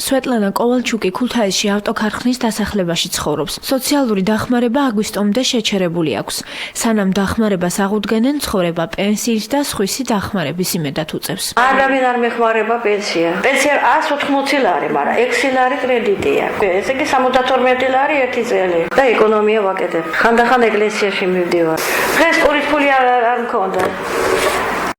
სვეტლანა კოვალჩუკი ქუთაისში ავტოქარხნის დასახლებაში ცხოვრობს. სოციალური დახმარება აგვისტომდე შეჩერებული აქვს. სანამ დახმარებას აღუდგენენ, ცხოვრება პენსიით და სხვისი დახმარების იმედად უწევს. Არამედ არ მეხმარება პენსია. პენსია 180 ლარი, მაგრამ 6 ლარი კრედიტია. ესე იგი 72 ლარი ერთი წელი. და ეკონომია ვაკეთებ. ხანდახან ეკლესიაში მივდივარ. დღეს პურის ფული არ მქონდა.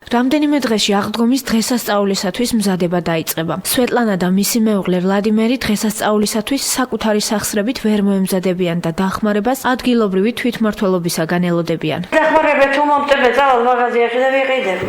რამდენიმე დღეში აღდგომის დღესასწაულისათვის მზადება დაიწყება. სვეტლანა და მისი მეუღლე ვლადიმერი დღესასწაულისათვის საკუთარი სახსრებით ვერ მოემზადებიან და დახმარებას ადგილობრივი თვითმმართველობისაგან ელოდებიან. დახმარება თუ მომწევ წავალ მაღაზიაში და ვიყიდებ.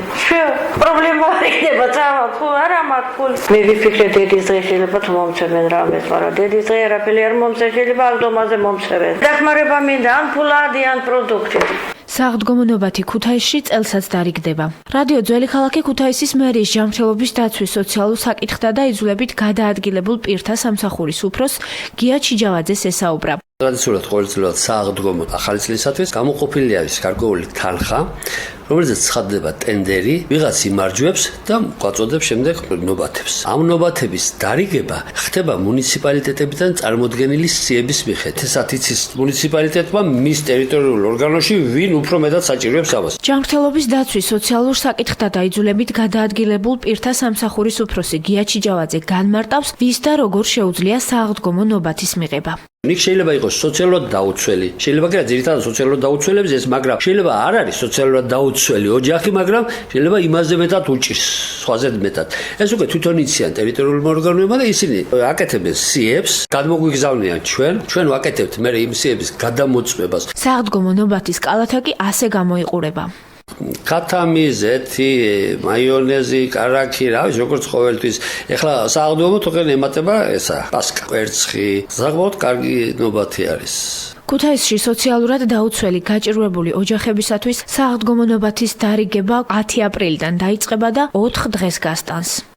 პრობლემა არ იქნება წავალ, თუ არა მაქვს ფული. მე ვიფიქრე დედის დღე შეიძლება თუ მომწევენ რამეს, მაგრამ დედის დღე არაფერი არ მომწევ, შეიძლება აღდგომაზე მომწევენ. დახმარება მინდა ან ფულადი ან პროდუქტი. საღდგომო ნობათი ქუთაისში წელსაც დარიგდება. რადიო ძველი ქალაქი ქუთაისის მერიის ჯანმრთელობის დაცვის სოციალურ საკითხთა და იძულებით გადაადგილებულ პირთა სამსახურის უფროს გია ჩიჯავაძეს ესაუბრა. ტრადიციულად ყოველწლიურად საღდგომო ახალი წლისათვის გამოყოფილი არის გარკვეული თანხა, რომელზეც ცხადდება ტენდერი, ვიღაც იმარჯვებს და გვაწოდებს შემდეგ ნობათებს. ამ ნობათების დარიგება ხდება მუნიციპალიტეტებიდან წარმოდგენილი სიების მიხედვით. ესად იცის მუნიციპალიტეტმა მის ტერიტორიულ ორგანოში ვინ უფრო მეტად საჭიროებს ამას. ჯანმრთელობის დაცვის სოციალურ საკითხთა და იძულებით გადაადგილებულ პირთა სამსახურის უფროსი გია ჩიჯავაძე განმარტავს, ვის და როგორ შეუძლია საღდგომო ნობათის მიღება. იქ შეიძლება იყოს სოციალურად დაუცველი, შეიძლება კი ძირითადად სოციალურად დაუცველებს ეს, მაგრამ შეიძლება არ არის სოციალურად დაუცველი ოჯახი, მაგრამ შეიძლება იმაზე მეტად უჭირს, სხვაზე მეტად. ეს უკვე თვითონ იციან ტერიტორიულმა ორგანოებმა და ისინი აკეთებენ სიებს, გადმოგვიგზავნიან ჩვენ ვაკეთებთ მე იმ სიების გადამოწმებას. საღდგომო ნობათის კალათაკი ასე გამოიყურება. ქათამი, ზეთი, მაიონეზი, კარაქი, რა ვიცი, როგორც ყოველთვის. ეხლა საღდგომო თქო ემატება ესა, პასკა, კვერცხი. საკმაოდ კარგი ნობათი არის. ქუთაისში სოციალურად დაუცველი გაჭირვებული ოჯახებისათვის საღდგომო ნობათის დარიგება 10 აპრილიდან დაიწყება და 4 დღეს გასტანს.